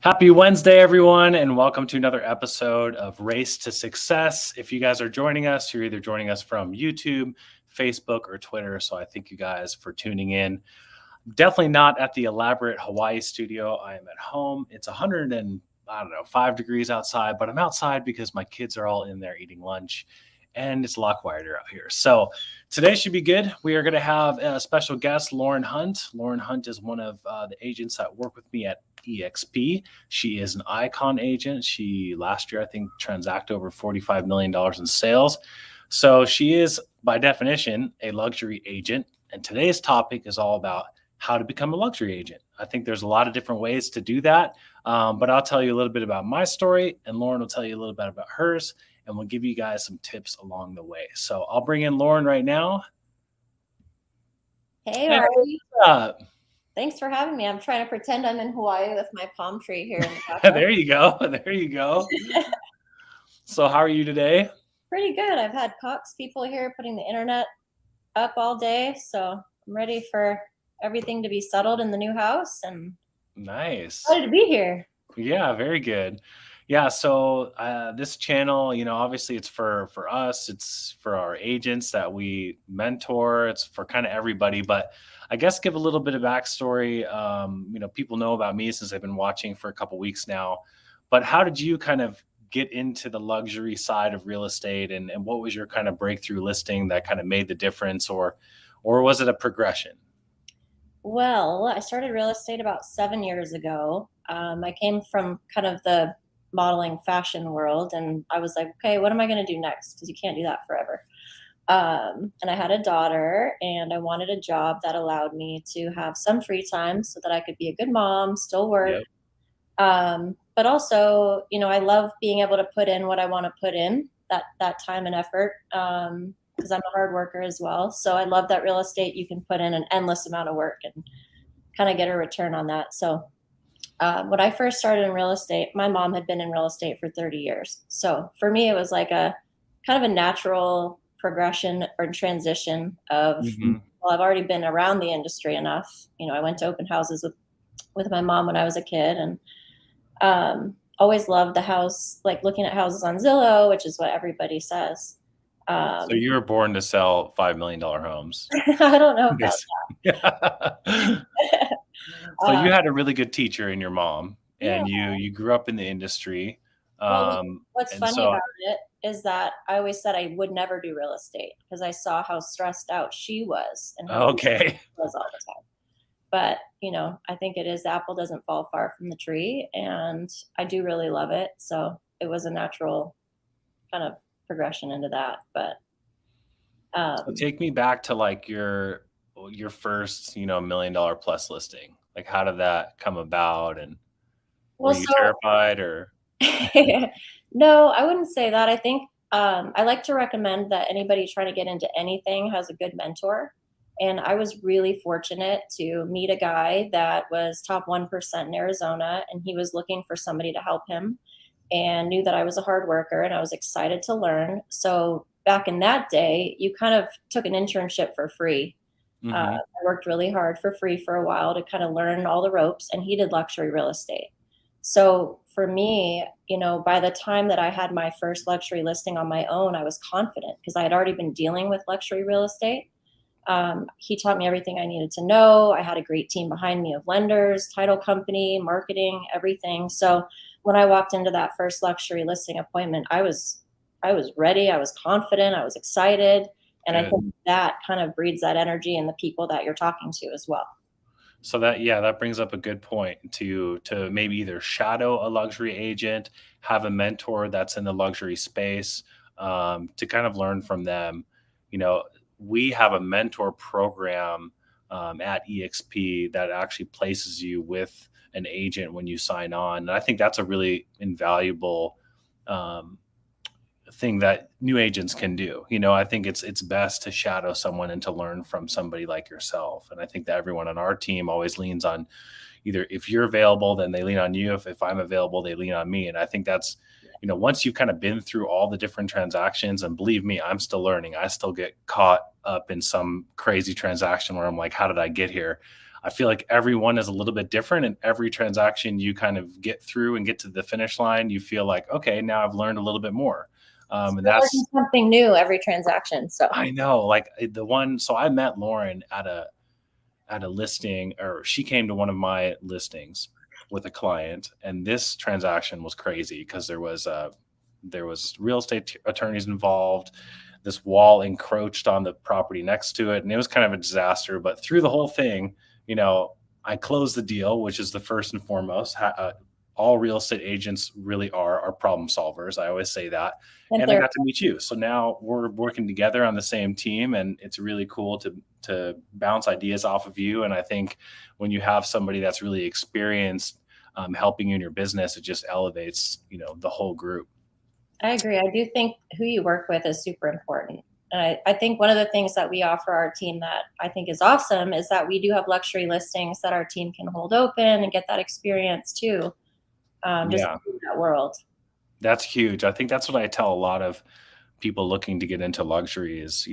Happy Wednesday, everyone, and welcome to another episode of Race to Success. If you guys are joining us, you're either joining us from YouTube, Facebook, or Twitter. So I thank you guys for tuning in. Definitely not at the elaborate Hawaii studio. I am at home. It's 5 degrees outside, but I'm outside because my kids are all in there eating lunch, and it's a lot quieter out here. So today should be good. We are going to have a special guest, Lauren Hunt. Lauren Hunt is one of the agents that work with me at EXP. She is an icon agent. She last year, I think, transacted over $45 million in sales. So she is, by definition, a luxury agent. And today's topic is all about how to become a luxury agent. I think there's a lot of different ways to do that. But I'll tell you a little bit about my story, and Lauren will tell you a little bit about hers, and we'll give you guys some tips along the way. So I'll bring in Lauren right now. Hey, what's up? Thanks for having me. I'm trying to pretend I'm in Hawaii with my palm tree here in the background. There you go. There you go. So how are you today? Pretty good. I've had Cox people here putting the internet up all day, so I'm ready for everything to be settled in the new house, and nice. Excited to be here. Yeah, very good. Yeah, so this channel, obviously it's for us, it's for our agents that we mentor, it's for kind of everybody, but I guess give a little bit of backstory. People know about me since I've been watching for a couple weeks now, but how did you kind of get into the luxury side of real estate, and what was your kind of breakthrough listing that kind of made the difference, or was it a progression? Well, I started real estate about 7 years ago. I came from kind of the modeling fashion world, and I was like, okay, what am I going to do next? Because you can't do that forever. And I had a daughter, and I wanted a job that allowed me to have some free time so that I could be a good mom, still work. Yep. But also, I love being able to put in what I want to put in, that time and effort, because I'm a hard worker as well. So I love that real estate, you can put in an endless amount of work and kind of get a return on that. So when I first started in real estate, my mom had been in real estate for 30 years. So for me, it was like a kind of a natural progression or transition of, well, I've already been around the industry enough. I went to open houses with my mom when I was a kid, and always loved the house, like looking at houses on Zillow, which is what everybody says. So you were born to sell $5 million homes. I don't know about that. So you had a really good teacher in your mom, and you grew up in the industry. What's funny about it is that I always said I would never do real estate because I saw how stressed out she was and how she was all the time. But, I think it is, the apple doesn't fall far from the tree, and I do really love it. So it was a natural kind of progression into that. But so take me back to like your first, $1 million plus listing. Like, how did that come about, and were you terrified, or? No, I wouldn't say that. I think I like to recommend that anybody trying to get into anything has a good mentor. And I was really fortunate to meet a guy that was top 1% in Arizona, and he was looking for somebody to help him, and knew that I was a hard worker and I was excited to learn. So back in that day, you kind of took an internship for free. I worked really hard for free for a while to kind of learn all the ropes, and he did luxury real estate. So for me, by the time that I had my first luxury listing on my own, I was confident because I had already been dealing with luxury real estate. He taught me everything I needed to know. I had a great team behind me of lenders, title company, marketing, everything. So when I walked into that first luxury listing appointment, I was ready. I was confident. I was excited. And I think that kind of breeds that energy in the people that you're talking to as well. So that brings up a good point to maybe either shadow a luxury agent, have a mentor that's in the luxury space, to kind of learn from them. We have a mentor program at EXP that actually places you with an agent when you sign on. And I think that's a really invaluable thing that new agents can do. I think it's best to shadow someone and to learn from somebody like yourself. And I think that everyone on our team always leans on, either if you're available, then they lean on you. If I'm available, they lean on me. And I think that's, once you've kind of been through all the different transactions, and believe me, I'm still learning. I still get caught up in some crazy transaction where I'm like, how did I get here? I feel like everyone is a little bit different, and every transaction you kind of get through and get to the finish line, you feel like, okay, now I've learned a little bit more. And You're learning that's, something new every transaction. So I know, like the one, so I met Lauren at a listing, or she came to one of my listings with a client, and this transaction was crazy because there was real estate attorneys involved. This wall encroached on the property next to it, and it was kind of a disaster. But through the whole thing, you know, I closed the deal, which is the first and foremost. All real estate agents really are problem solvers. I always say that. and And I there, got to meet you. So now we're working together on the same team, and it's really cool to bounce ideas off of you. And I think when you have somebody that's really experienced helping you in your business, it just elevates, the whole group. I agree. I do think who you work with is super important. And I think one of the things that we offer our team that I think is awesome is that we do have luxury listings that our team can hold open and get that experience too. Just Yeah, in that world. that's huge. I think that's what I tell a lot of people looking to get into luxury is,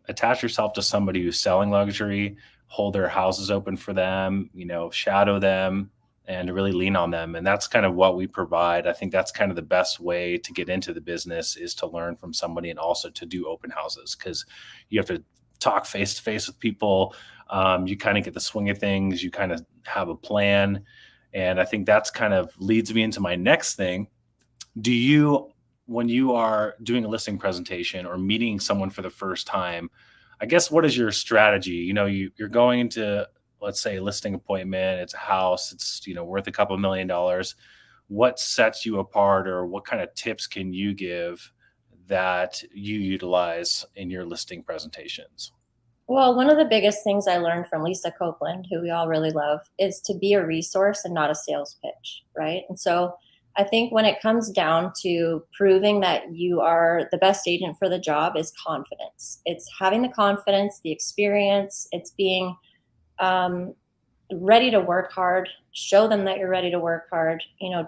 attach yourself to somebody who's selling luxury, hold their houses open for them, shadow them and really lean on them. And that's kind of what we provide. I think that's kind of the best way to get into the business is to learn from somebody and also to do open houses because you have to talk face to face with people. You kind of get the swing of things, you kind of have a plan. And I think that's kind of leads me into my next thing. Do you, when you are doing a listing presentation or meeting someone for the first time, I guess what is your strategy? You're going into, let's say, a listing appointment, it's a house, it's, worth a couple $1 million. What sets you apart, or what kind of tips can you give that you utilize in your listing presentations? Well, one of the biggest things I learned from Lisa Copeland, who we all really love, is to be a resource and not a sales pitch, right? And so I think when it comes down to proving that you are the best agent for the job is confidence. It's having the confidence, the experience, it's being um, ready to work hard. Show them that you're ready to work hard.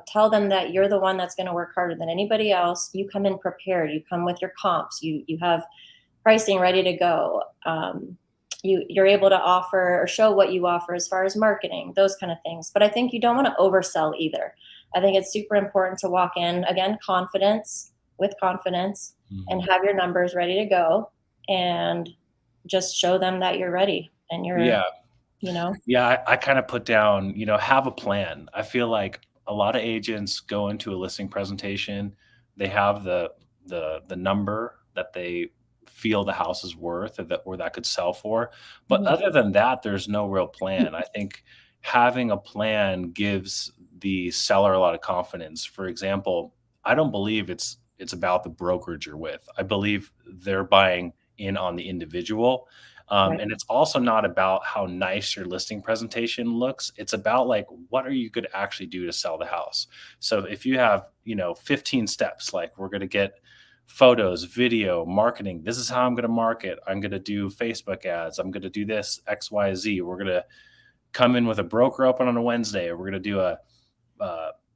Tell them that you're the one that's going to work harder than anybody else. You come in prepared. You come with your comps. You have pricing ready to go. You're able to offer or show what you offer as far as marketing, those kind of things. But I think you don't want to oversell either. I think it's super important to walk in, again, with confidence, and Mhm. have your numbers ready to go and just show them that you're ready and Yeah. you know, Yeah, I kind of put down, have a plan. I feel like a lot of agents go into a listing presentation, they have the number that they feel the house is worth, or that could sell for. But mhm, other than that, there's no real plan. I think having a plan gives the seller a lot of confidence. For example, I don't believe it's about the brokerage you're with. I believe they're buying in on the individual. right. And it's also not about how nice your listing presentation looks. It's about like, what are you going to actually do to sell the house? So if you have, 15 steps, like we're going to get photos, video, marketing. This is how I'm going to market. I'm going to do Facebook ads. I'm going to do this X, Y, Z. We're going to come in with a broker open on a Wednesday. We're going to do a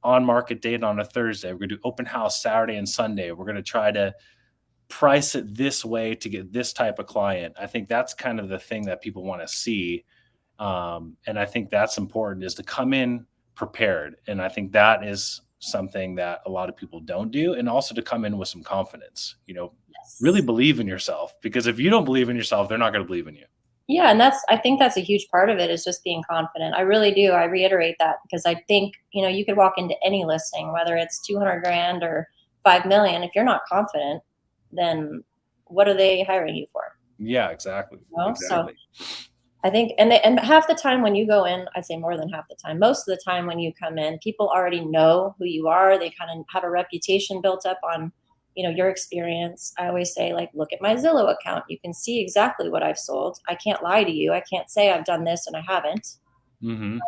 on market date on a Thursday. We're going to do open house Saturday and Sunday. We're going to try to price it this way to get this type of client. I think that's kind of the thing that people want to see. And I think that's important, is to come in prepared. And I think that is something that a lot of people don't do. And also to come in with some confidence, really Yes. believe in yourself, because if you don't believe in yourself, they're not going to believe in you. Yeah, and I think that's a huge part of it is just being confident. I really do. I reiterate that because I think, you could walk into any listing, whether it's 200 grand or 5 million. If you're not confident, then what are they hiring you for? Yeah, exactly. So Exactly. I think, and half the time when you go in, I'd say more than half the time, most of the time when you come in, people already know who you are. They kind of have a reputation built up on, your experience. I always say, like, look at my Zillow account. You can see exactly what I've sold. I can't lie to you. I can't say I've done this and I haven't. Hmm.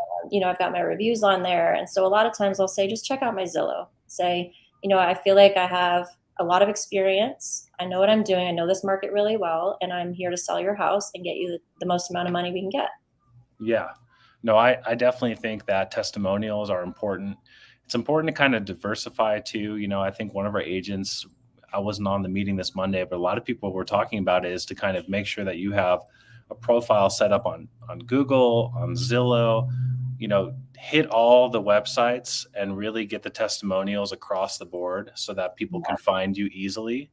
I've got my reviews on there. And so a lot of times I'll say, just check out my Zillow. Say, I feel like I have a lot of experience. I know what I'm doing. I know this market really well. And I'm here to sell your house and get you the most amount of money we can get. Yeah. No, I definitely think that testimonials are important. It's important to kind of diversify too. I think one of our agents, I wasn't on the meeting this Monday, but a lot of people were talking about it, is to kind of make sure that you have a profile set up on Google, on Zillow, hit all the websites and really get the testimonials across the board so that people Yeah. can find you easily.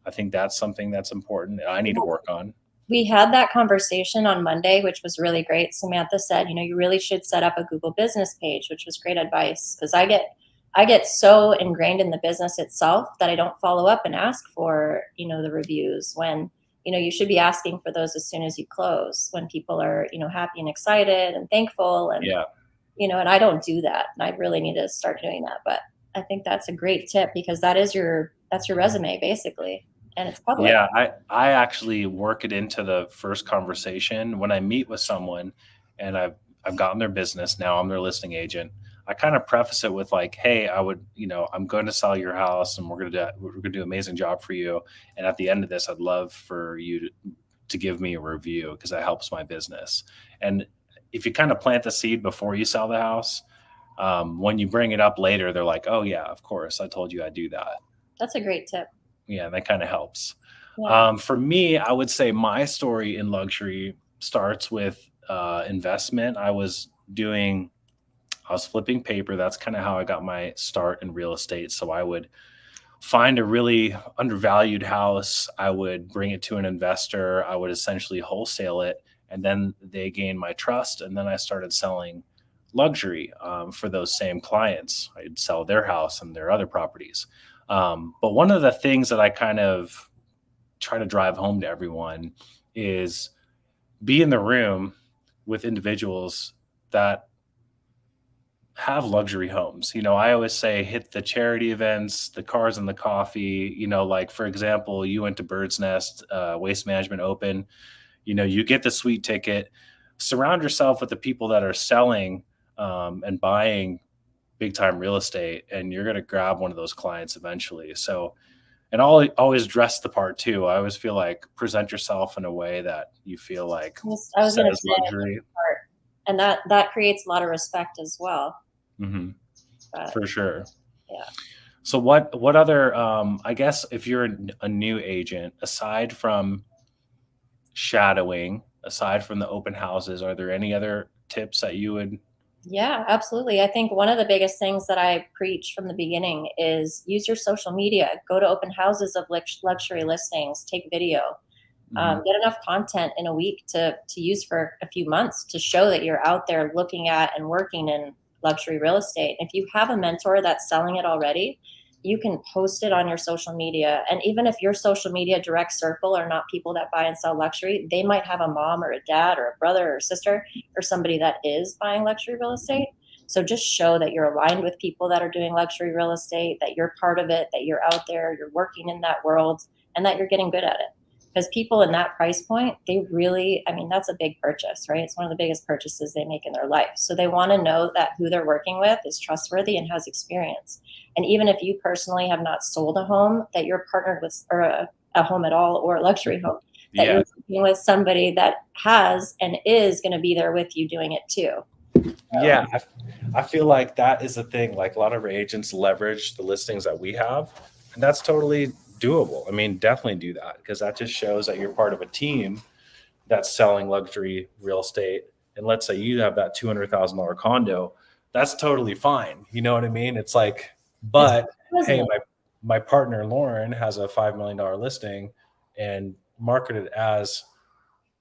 I think that's something that's important I need to work on. We had that conversation on Monday, which was really great. Samantha said, you really should set up a Google business page, which was great advice, because I get so ingrained in the business itself that I don't follow up and ask for, the reviews when, you should be asking for those as soon as you close, when people are, happy and excited and thankful. And, Yeah. and I don't do that. And I really need to start doing that. But I think that's a great tip, because that's your resume basically. And it's public. Yeah, I actually work it into the first conversation when I meet with someone and I've gotten their business. Now I'm their listing agent. I kind of preface it with like, hey, I'm going to sell your house and we're going to do an amazing job for you. And at the end of this, I'd love for you to give me a review because that helps my business. And if you kind of plant the seed before you sell the house, when you bring it up later, they're like, oh yeah, of course, I told you I'd do that. That's a great tip. Yeah, that kind of helps. Yeah. For me, I would say my story in luxury starts with investment. I was flipping paper. That's kind of how I got my start in real estate. So I would find a really undervalued house. I would bring it to an investor. I would essentially wholesale it. And then they gained my trust. And then I started selling luxury for those same clients. I'd sell their house and their other properties. But one of the things that I kind of try to drive home to everyone is be in the room with individuals that have luxury homes. I always say hit the charity events, the cars and the coffee, like for example, you went to Bird's Nest, Waste Management Open, you get the suite ticket, surround yourself with the people that are selling and buying big time real estate, and you're going to grab one of those clients eventually. So, and always dress the part too. I always feel like present yourself in a way that you feel like I was going to says say, luxury. and that creates a lot of respect as well. Mm-hmm. But, For sure. yeah. So what other, I guess if you're a new agent, aside from shadowing, aside from the open houses, are there any other tips that you would? Yeah, absolutely. I think one of the biggest things that I preach from the beginning is use your social media. Go to open houses of luxury listings. Take video. Get enough content in a week to use for a few months to show that you're out there looking at and working in luxury real estate. If you have a mentor that's selling it already, you can post it on your social media. And even if your social media direct circle are not people that buy and sell luxury, they might have a mom or a dad or a brother or sister or somebody that is buying luxury real estate. So just show that you're aligned with people that are doing luxury real estate, that you're part of it, that you're out there, you're working in that world, and that you're getting good at it. Because people in that price point, that's a big purchase, right? It's one of the biggest purchases they make in their life. So they want to know that who they're working with is trustworthy and has experience. And even if you personally have not sold a home, that you're partnered with, or a home at all, or a luxury home, that you're working with somebody that has and is going to be there with you doing it too. Yeah, I feel like that is the thing. Like a lot of our agents leverage the listings that we have, and that's totally doable. I mean, definitely do that because that just shows that you're part of a team that's selling luxury real estate. And let's say you have that $200,000 condo, that's totally fine. You know what I mean? It's like, but hey, my partner Lauren has a $5 million listing and market it as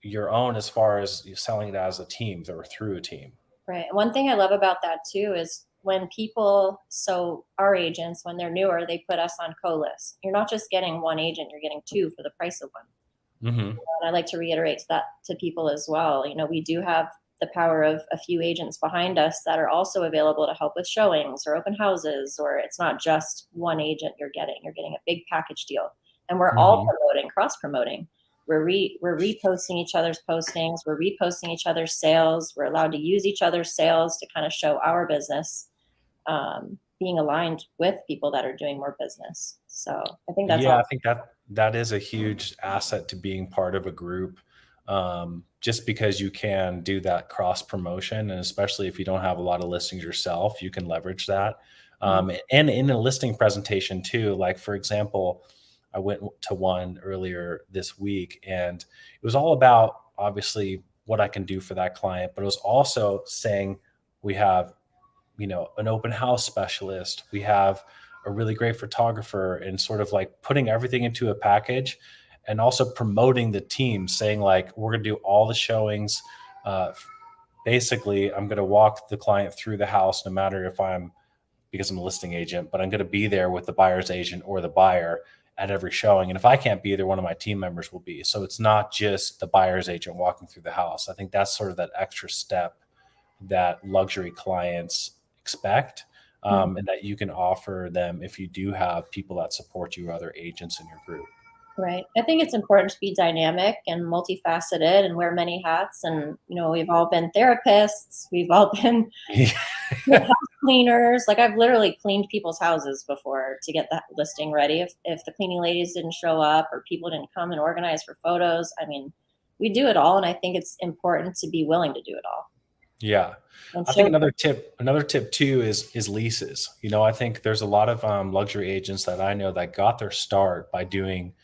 your own as far as selling it as a team or through a team. Right. One thing I love about that too is when people, so our agents, when they're newer, they put us on co-list. You're not just getting one agent, you're getting two for the price of one. Mm-hmm. And I like to reiterate that to people as well. We do have the power of a few agents behind us that are also available to help with showings or open houses, or it's not just one agent you're getting a big package deal. And we're all promoting, cross-promoting. We're reposting each other's postings. We're reposting each other's sales. We're allowed to use each other's sales to kind of show our business, being aligned with people that are doing more business. So I think that's I think that is a huge asset to being part of a group, just because you can do that cross promotion, and especially if you don't have a lot of listings yourself, you can leverage that. And in a listing presentation too, like for example, I went to one earlier this week and it was all about obviously what I can do for that client, but it was also saying we have, an open house specialist, we have a really great photographer, and sort of like putting everything into a package, and also promoting the team, saying like, we're going to do all the showings. Uh, Basically, I'm going to walk the client through the house, no matter if because I'm a listing agent, but I'm going to be there with the buyer's agent or the buyer at every showing. And if I can't be there, one of my team members will be. So it's not just the buyer's agent walking through the house. I think that's sort of that extra step that luxury clients expect, and that you can offer them if you do have people that support you or other agents in your group. Right. I think it's important to be dynamic and multifaceted and wear many hats. And, we've all been therapists. We've all been house cleaners. Like I've literally cleaned people's houses before to get that listing ready. If the cleaning ladies didn't show up or people didn't come and organize for photos, I mean, we do it all. And I think it's important to be willing to do it all. Yeah. And I think another tip too is leases. I think there's a lot of luxury agents that I know that got their start by doing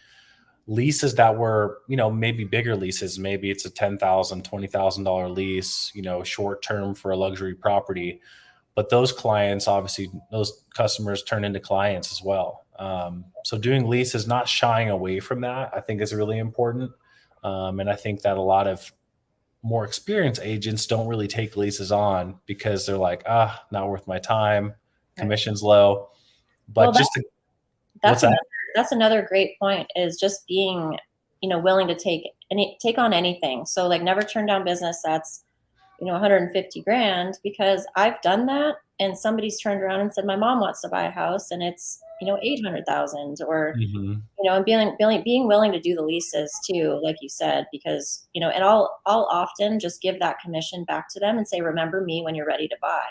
leases that were, maybe bigger leases. Maybe it's a $10,000, $20,000 lease, short term for a luxury property. But those clients, obviously, those customers turn into clients as well. So doing leases, not shying away from that, I think is really important. And I think that a lot of more experienced agents don't really take leases on because they're like, not worth my time, commission's low. But well, what's that? that's another great point, is just being, willing to take on anything. So like never turn down business that's, 150 grand, because I've done that and somebody's turned around and said, my mom wants to buy a house and it's, 800,000, or, Mhm. And being willing to do the leases too, like you said, because, and I'll often just give that commission back to them and say, remember me when you're ready to buy.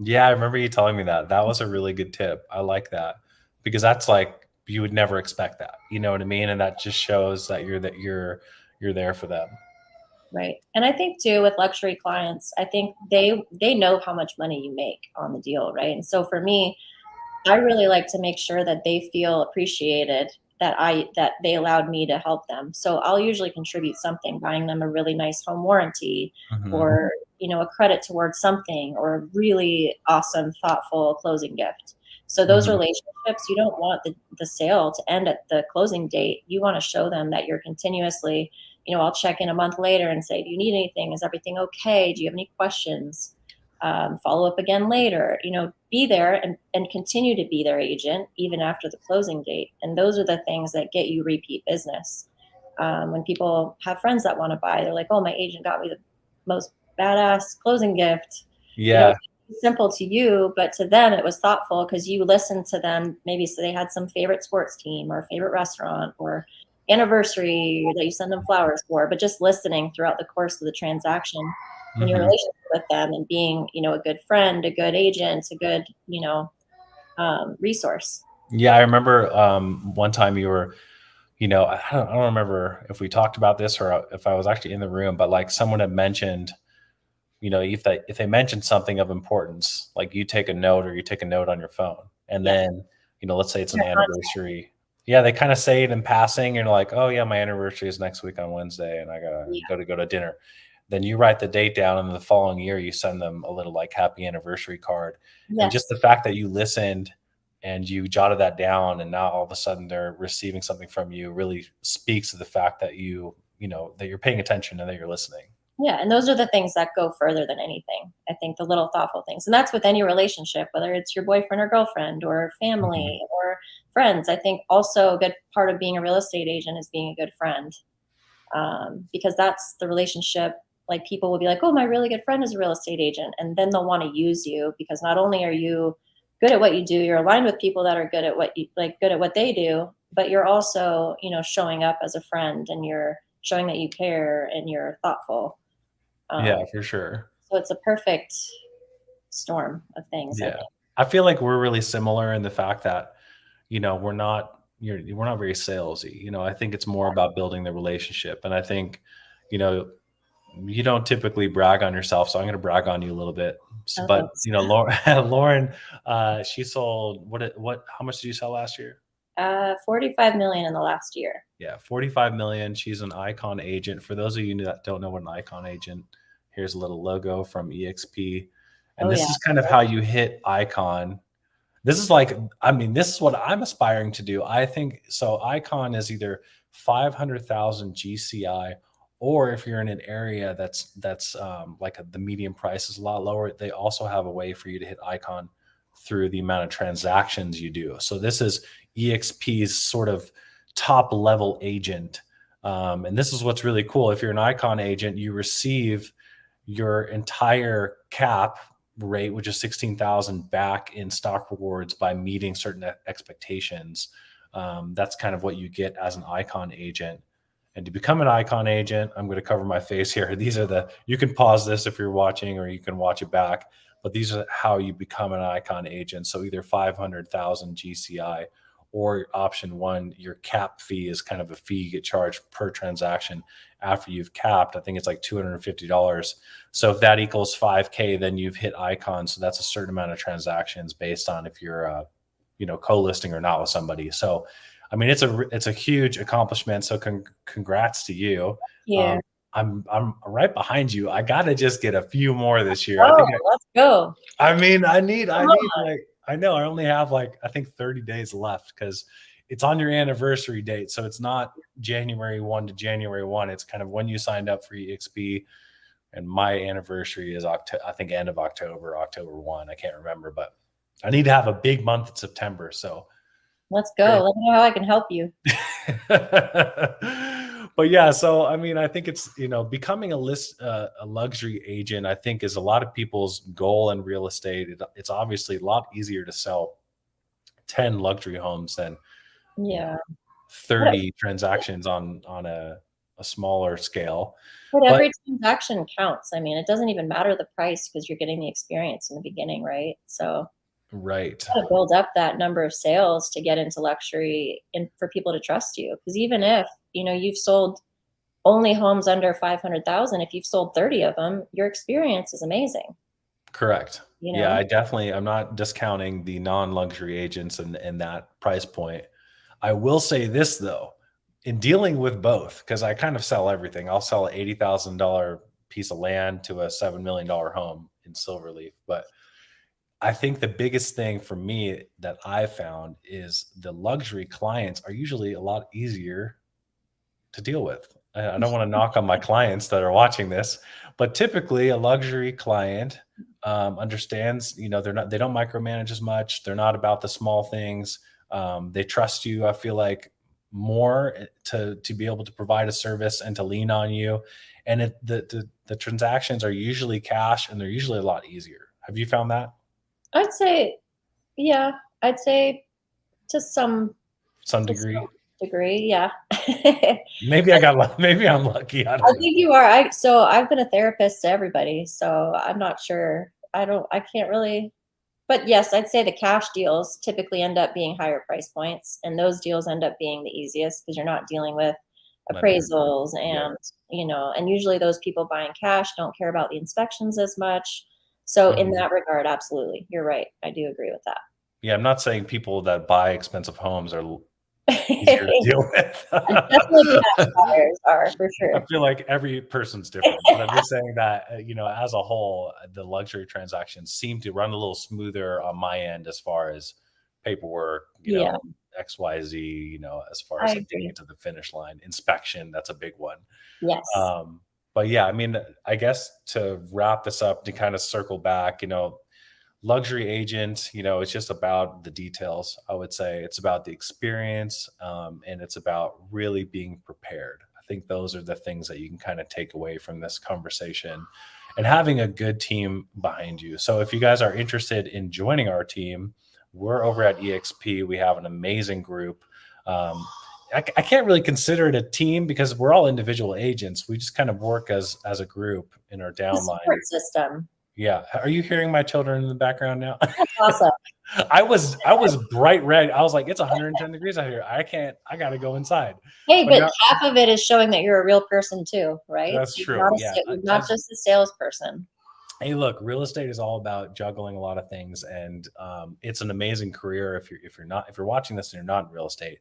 Yeah, I remember you telling me that. That was a really good tip. I like that because that's like you would never expect that. You know what I mean? And that just shows that you're there for them. Right. And I think too, with luxury clients, I think they know how much money you make on the deal, right? And so for me, I really like to make sure that they feel appreciated, that they allowed me to help them. So I'll usually contribute something, buying them a really nice home warranty, Mhm. or a credit towards something, or a really awesome, thoughtful closing gift. So those Mhm. relationships, you don't want the sale to end at the closing date. You want to show them that you're continuously, I'll check in a month later and say, do you need anything? Is everything okay? Do you have any questions? Follow up again later, be there and continue to be their agent even after the closing date. And those are the things that get you repeat business. When people have friends that want to buy, they're like, oh, my agent got me the most badass closing gift. Yeah. It's simple to you, but to them it was thoughtful because you listened to them. Maybe so they had some favorite sports team or favorite restaurant or anniversary that you send them flowers for, but just listening throughout the course of the transaction in your Mhm. relationship with them, and being, a good friend, a good agent, a good, resource. Yeah, I remember one time you were, I don't remember if we talked about this or if I was actually in the room, but like someone had mentioned, if they mentioned something of importance, like you take a note or you take a note on your phone, and Yes. then, let's say it's an Yeah. anniversary. Yeah, they kind of say it in passing, and you're like, oh yeah, my anniversary is next week on Wednesday, and I gotta go to dinner. Then you write the date down, and the following year you send them a little like happy anniversary card. And just Yes. the fact that you listened and you jotted that down, and now all of a sudden they're receiving something from you really speaks to the fact that that you're paying attention and that you're listening. Yeah, and those are the things that go further than anything. I think the little thoughtful things, and that's with any relationship, whether it's your boyfriend or girlfriend or Mhm. family or friends. I think also a good part of being a real estate agent is being a good friend, because that's the relationship. Like people will be like, "Oh, my really good friend is a real estate agent," and then they'll want to use you because not only are you good at what you do, you're aligned with people that are good at good at what they do, but you're also, showing up as a friend, and you're showing that you care and you're thoughtful. Yeah, Um, for sure. so it's a perfect storm of things, I Yeah. think. I feel like we're really similar in the fact that, we're not very salesy. I think it's more about building the relationship. And I think, you know, you don't typically brag on yourself, so I'm gonna brag on you a little bit. Oh, But thanks. Lauren, Lauren, she sold how much did you sell last year? $45 million in the last year. Yeah, 45 million. She's an Icon agent. For those of you that don't know what an Icon agent, here's a little logo from EXP. And Oh this yeah. is kind of how you hit Icon. This is like, I mean, this is what I'm aspiring to do. I think so. Icon is either 500,000 GCI, or if you're in an area that's like the median price is a lot lower, they also have a way for you to hit Icon through the amount of transactions you do. So this is EXP's sort of top level agent. And this is what's really cool. If you're an Icon agent, you receive your entire cap rate, which is 16,000, back in stock rewards by meeting certain expectations. That's kind of what you get as an Icon agent. And to become an Icon agent, I'm going to cover my face here. These are you can pause this if you're watching, or you can watch it back, but these are how you become an Icon agent. So either 500,000 GCI, or option one, your cap fee is kind of a fee you get charged per transaction after you've capped. I think it's like $250. So if that equals 5K, then you've hit Icon. So that's a certain amount of transactions based on if you're, co-listing or not with somebody. So, I mean, it's a huge accomplishment. So congrats to you. Yeah. I'm right behind you. I got to just get a few more this year. Oh, let's go. I mean, I need like, I know I only have like, I think 30 days left, because it's on your anniversary date. So it's not January 1 to January 1. It's kind of when you signed up for EXP. And my anniversary is I think end of October 1. I can't remember, but I need to have a big month in September. So let's go. Let me know how I can help you. But yeah, so I mean, I think it's, becoming a luxury agent, I think, is a lot of people's goal in real estate. It's obviously a lot easier to sell 10 luxury homes than 30 transactions on a smaller scale. But every transaction counts. I mean, it doesn't even matter the price, because you're getting the experience in the beginning, right? So right, you gotta build up that number of sales to get into luxury and for people to trust you. Because even if you've sold only homes under 500,000, if you've sold 30 of them, your experience is amazing. Correct. Yeah, I'm not discounting the non-luxury agents and that price point. I will say this though, in dealing with both, because I kind of sell everything. I'll sell an $80,000 piece of land to a $7 million home in Silverleaf. But I think the biggest thing for me that I've found is the luxury clients are usually a lot easier to deal with. I don't want to knock on my clients that are watching this, but typically a luxury client understands, they don't micromanage as much. They're not about the small things. They trust you, I feel like, more to be able to provide a service and to lean on you. And the transactions are usually cash, and they're usually a lot easier. Have you found that? I'd say, yeah, to some degree. Yeah. Maybe I'm lucky. I think you are. So I've been a therapist to everybody, so I'm not sure. I can't really, but yes, I'd say the cash deals typically end up being higher price points, and those deals end up being the easiest because you're not dealing with appraisals and, and usually those people buying cash don't care about the inspections as much. So in that regard, absolutely. You're right. I do agree with that. Yeah. I'm not saying people that buy expensive homes are easier to deal with. Definitely cash buyers are, for sure. I feel like every person's different, but I'm just saying that, as a whole, the luxury transactions seem to run a little smoother on my end as far as paperwork, XYZ, as far as like getting it to the finish line. Inspection, that's a big one. Yes. But yeah, I mean, I guess to wrap this up, to kind of circle back, luxury agent, it's just about the details. I would say it's about the experience, and it's about really being prepared. I think those are the things that you can kind of take away from this conversation, and having a good team behind you. So if you guys are interested in joining our team, we're over at EXP. We have an amazing group. I can't really consider it a team because we're all individual agents. We just kind of work as a group in our downline support system. Yeah. Are you hearing my children in the background now? That's awesome. I was bright red. I was like, it's 110 degrees out here. I got to go inside. Hey, but half of it is showing that you're a real person too, right? That's true. You're not just a salesperson. Hey, look, real estate is all about juggling a lot of things, and it's an amazing career. If you're watching this and you're not in real estate,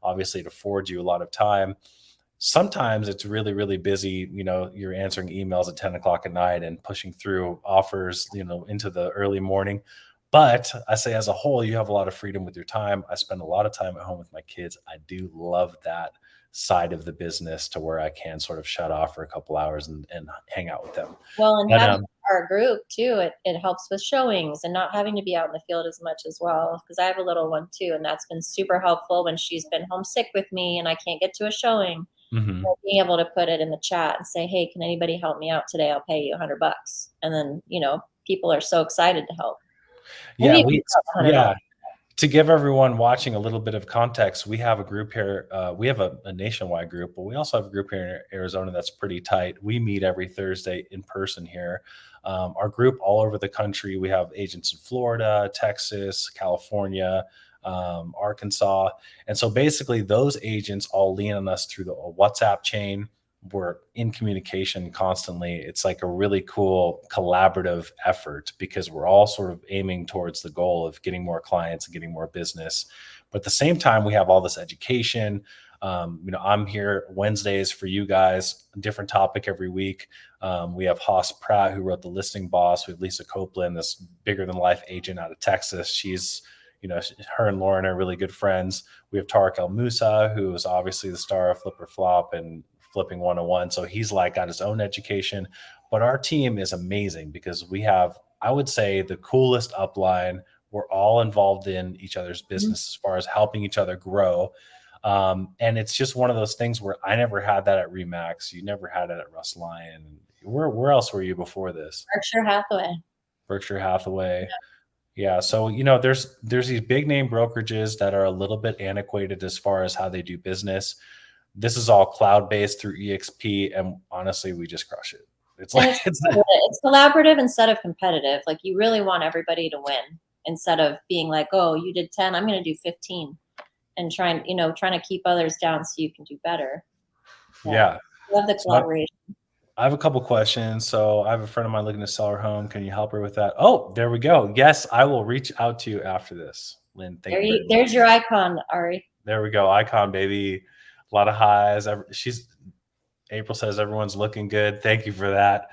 obviously it affords you a lot of time. Sometimes it's really busy. You're answering emails at 10 o'clock at night and pushing through offers, into the early morning. But I say, as a whole, you have a lot of freedom with your time. I spend a lot of time at home with my kids. I do love that side of the business, to where I can sort of shut off for a couple hours and hang out with them. Well, and But having our group too, it helps with showings and not having to be out in the field as much as well. Because I have a little one too, and that's been super helpful when she's been homesick with me and I can't get to a showing. mhm. Being able to put it in the chat and say, "Hey, can anybody help me out today? I'll pay you $100." And then people are so excited to help. Yeah, Maybe we $100. yeah. To give everyone watching a little bit of context, we have a group here. We have a nationwide group, but we also have a group here in Arizona that's pretty tight. We meet every Thursday in person here. Our group all over the country. We have agents in Florida, Texas, California, Arkansas, and so basically those agents all lean on us through the WhatsApp chain. We're in communication constantly. It's like a really cool collaborative effort, because we're all sort of aiming towards the goal of getting more clients and getting more business. But at the same time, we have all this education. I'm here Wednesdays for you guys, a different topic every week. We have Haas Pratt, who wrote The Listing Boss. We have Lisa Copeland, this bigger than life agent out of Texas. She's, her and Lauren are really good friends. We have Tarek El Musa, who is obviously the star of Flip or Flop and Flipping 101. So he's like got his own education. But our team is amazing, because we have, I would say, the coolest upline. We're all involved in each other's business as far as helping each other grow. And it's just one of those things where I never had that at Remax. You never had it at Russ Lyon. Where else were you before this? Berkshire Hathaway. Berkshire Hathaway. Yeah. So, there's these big name brokerages that are a little bit antiquated as far as how they do business. This is all cloud based through EXP, and honestly, we just crush it. It's And like it's collaborative instead of competitive. Like, you really want everybody to win instead of being like, "Oh, you did 10, I'm going to do 15," and trying to keep others down so you can do better. yeah. Love the So collaboration. I have a couple questions. So I have a friend of mine looking to sell her home. Can you help her with that? Oh, there we go. Yes, I will reach out to you after this. Lynn, thank you very much. There's your icon, Ari. There we go. Icon, baby. A lot of highs. April says everyone's looking good. Thank you for that.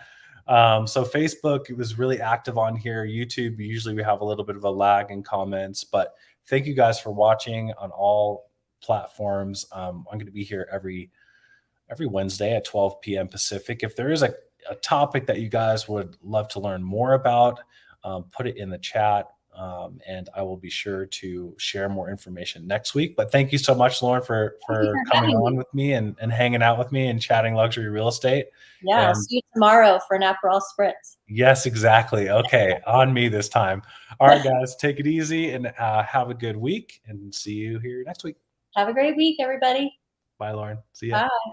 So Facebook, it was really active on here. YouTube, usually we have a little bit of a lag in comments, but thank you guys for watching on all platforms. I'm going to be here every Wednesday at 12 p.m. Pacific. If there is a topic that you guys would love to learn more about, put it in the chat. And I will be sure to share more information next week. But thank you so much, Lauren, for coming on with me and hanging out with me and chatting luxury real estate. Yeah, I'll And see you tomorrow for an Aperol Spritz. yes, exactly. Okay, on me this time. All right, guys, take it easy and have a good week, and see you here next week. Have a great week, everybody. Bye, Lauren. See ya. Bye.